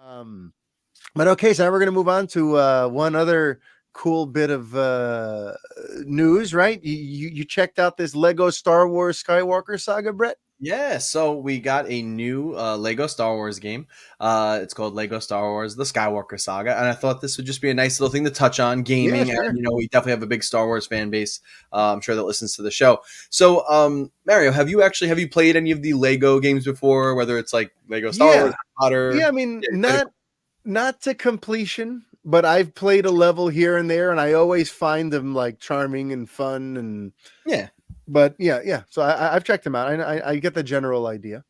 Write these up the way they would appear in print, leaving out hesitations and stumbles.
Um, but okay, so now we're going to move on to one other cool bit of news, right? You checked out this Lego Star Wars Skywalker saga, Brett? Yeah, so we got a new Lego Star Wars game. It's called Lego Star Wars: The Skywalker Saga, and I thought this would just be a nice little thing to touch on Yeah, gaming. And sure. we definitely have a big Star Wars fan base. I'm sure that listens to the show. So, Mario, have you played any of the Lego games before? Whether it's like Lego Star Wars, Yeah, Harry Potter. yeah. I mean, Yeah, you played not to completion, but I've played a level here and there, and I always find them like charming and fun. And yeah. but yeah, yeah. So I've checked them out. I get the general idea.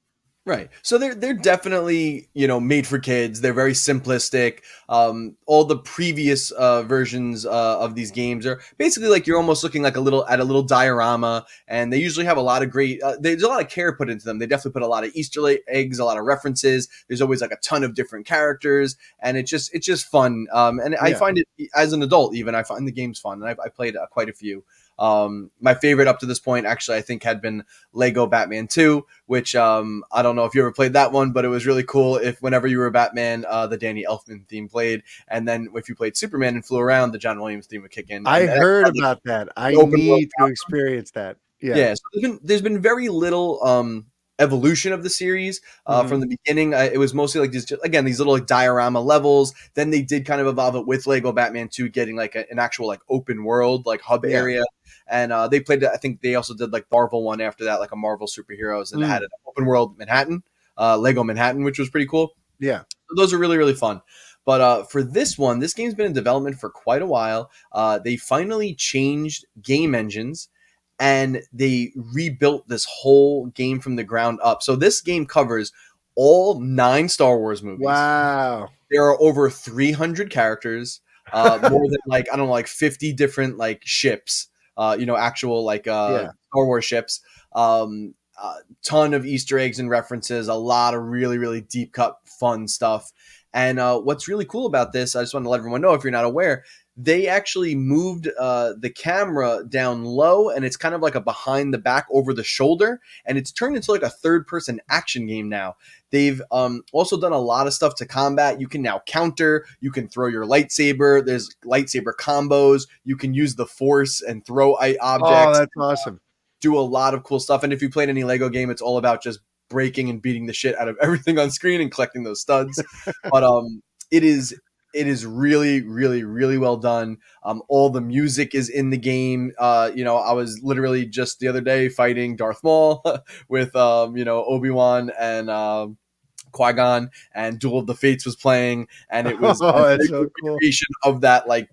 Right. So they're definitely, made for kids. They're very simplistic. All the previous versions of these games are basically like you're almost looking like a little diorama, and they usually have a lot of great. There's a lot of care put into them. They definitely put a lot of Easter eggs, a lot of references. There's always like a ton of different characters, and it's just fun. And I Yeah. find it as an adult, even I find the games fun, and I played quite a few. My favorite up to this point, actually, I think had been Lego Batman 2, which I don't know if you ever played that one, but it was really cool if whenever you were Batman, the Danny Elfman theme played. And then if you played Superman and flew around, the John Williams theme would kick in. I And heard like about that. an I open world. need to experience that. Yeah. Yeah, so there's been very little evolution of the series Hmm. from the beginning. It was mostly like these little like diorama levels. Then they did kind of evolve it with Lego Batman 2 getting like an actual like open world like hub Yeah. area. And they played. I think they also did like Marvel one after that, like a Marvel superheroes, and it had Mm. an open world Manhattan, Lego Manhattan, which was pretty cool. Yeah. So those are really really fun. But for this one, this game's been in development for quite a while. They finally changed game engines and they rebuilt this whole game from the ground up. So this game covers all 9 Star Wars movies. Wow. There are over 300 characters, more than like I don't know, like 50 different like ships. Actual like Yeah. Star Wars ships. Ton of Easter eggs and references. A lot of really really deep cut fun stuff. And what's really cool about this, I just want to let everyone know if you're not aware, they actually moved the camera down low, and it's kind of like a behind the back over the shoulder, and it's turned into like a third person action game now. They've also done a lot of stuff to combat. You can now counter, you can throw your lightsaber, there's lightsaber combos, you can use the force and throw Oh, objects, that's awesome. do a lot of cool stuff. And if you played any Lego game, it's all about just breaking and beating the shit out of everything on screen and collecting those studs. But it is really really really well done. All the music is in the game. I was literally just the other day fighting Darth Maul with Obi-Wan and Qui-Gon, and Duel of the Fates was playing, and it was a Oh, that's very so good cool. recreation of that like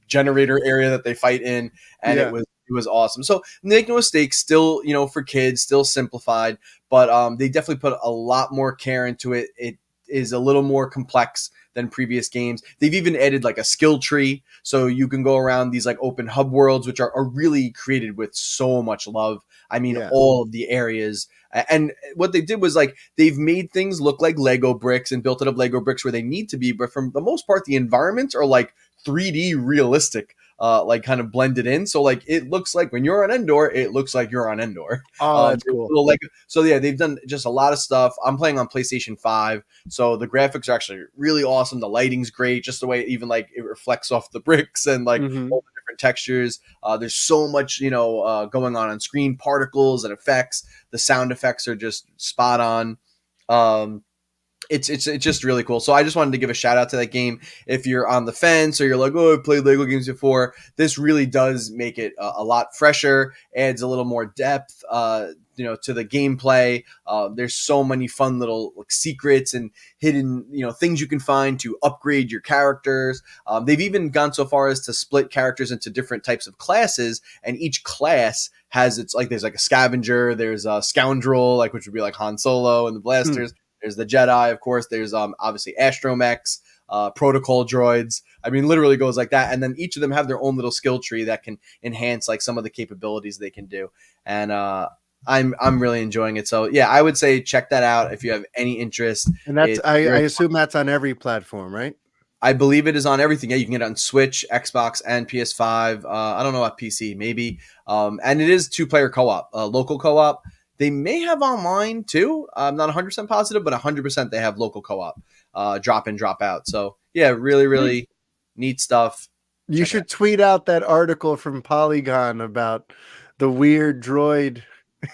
generator area that they fight in, and Yeah. it was awesome. So make no mistake, still for kids, still simplified, but they definitely put a lot more care into it. It is a little more complex than previous games. They've even added like a skill tree, so you can go around these like open hub worlds, which are really created with so much love. I mean, Yeah. all of the areas. And what they did was like they've made things look like Lego bricks and built it up Lego bricks where they need to be, but for the most part, the environments are like 3D realistic, like kind of blended in. So like it looks like when you're on Endor, it looks like you're on Endor. Oh, that's cool. Like so, yeah, they've done just a lot of stuff. I'm playing on PlayStation 5, so the graphics are actually really awesome. The lighting's great, just the way even like it reflects off the bricks and like Hmm. all the different textures. There's so much going on screen, particles and effects. The sound effects are just spot on. Um, it's just really cool. So I just wanted to give a shout out to that game. If you're on the fence or you're like, oh, I've played Lego games before, this really does make it a lot fresher, adds a little more depth, to the gameplay. There's so many fun little like secrets and hidden, things you can find to upgrade your characters. They've even gone so far as to split characters into different types of classes, and each class has its like there's like a scavenger, there's a scoundrel, like which would be like Han Solo and the Hmm. blasters. There's the Jedi, of course. There's obviously astromechs, protocol droids. I mean, literally goes like that. And then each of them have their own little skill tree that can enhance like some of the capabilities they can do. And I'm really enjoying it. So yeah, I would say check that out if you have any interest. And that's It's I very assume that's on every platform, right? I believe it is on everything. Yeah, you can get it on Switch, Xbox, and PS5. I don't know about PC, maybe. And it is two-player co-op, local co-op. They may have online too. I'm not 100% positive, but 100% they have local co-op. drop in, drop out. So yeah, really, really neat stuff. You Check it out. should tweet out that article from Polygon about the weird droid Yeah,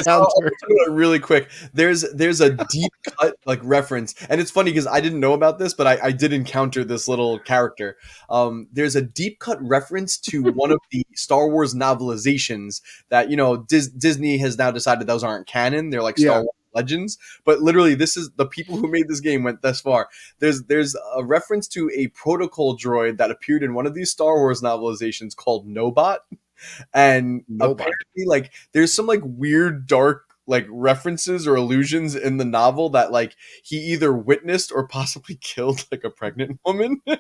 so I'll encounter. talk about it really quick. There's a deep cut like reference, and it's funny because I didn't know about this, but I did encounter this little character. There's a deep cut reference to one of the Star Wars novelizations that Disney has now decided those aren't canon. They're like Star Yeah. Wars legends, but literally this is the people who made this game went this far. There's a reference to a protocol droid that appeared in one of these Star Wars novelizations called Nobot. And Nobody. apparently like there's some like weird dark like references or allusions in the novel that like he either witnessed or possibly killed like a pregnant woman Oh.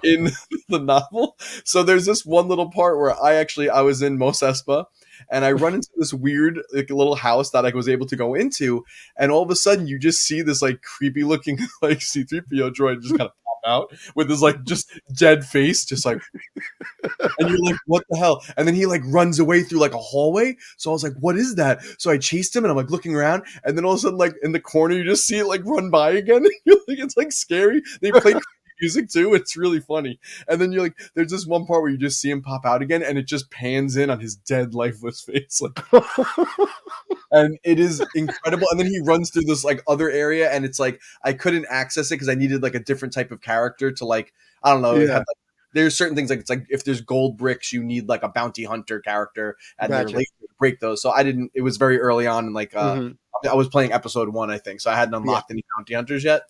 in the novel. So there's this one little part where I was in Mos Espa and I run into this weird like little house that I was able to go into, and all of a sudden you just see this like creepy looking like C3PO droid just kind of pop out with his like just dead face, just like, and you're like, what the hell? And then he like runs away through like a hallway. So I was like, what is that? So I chased him and I'm like looking around. And then all of a sudden, like in the corner, you just see it like run by again. You're like, it's like scary. They play music too. It's really funny. And then you're like, there's this one part where you just see him pop out again and it just pans in on his dead, lifeless face. Like, and it is incredible. And then he runs through this like other area and it's like, I couldn't access it because I needed like a different type of character to like, I don't know, Yeah. there's certain things like it's like if there's gold bricks, you need like a bounty hunter character, and they're Gotcha. late to break those. So I didn't. It was very early on, and like Mhm. I was playing episode 1, I think, so I hadn't Yeah. unlocked any bounty hunters yet.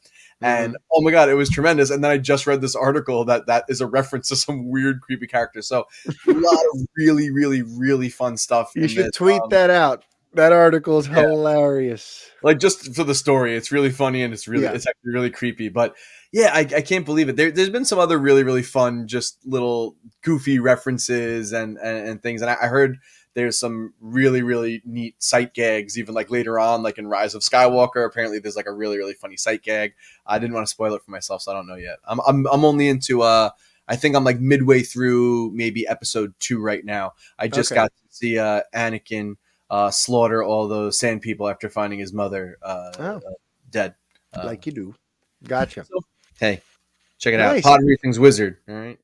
And Mhm. oh my god, it was tremendous. And then I just read this article that is a reference to some weird, creepy character. So a lot of really, really, really fun stuff You in this. should tweet that out. That article is Yeah, hilarious. like just for the story, it's really funny and Yeah. it's actually really creepy. But yeah, I can't believe it. There's been some other really really fun, just little goofy references and things. And I heard there's some really really neat sight gags, even like later on, like in Rise of Skywalker. Apparently, there's like a really really funny sight gag. I didn't want to spoil it for myself, so I don't know yet. I'm only into I think I'm like midway through maybe episode 2 right now. I just Okay. got to see Anakin slaughter all those sand people after finding his mother Oh, dead. Uh, like you do. Gotcha. so, hey, check it out. Nice. Pod Racing's Wizard. All right.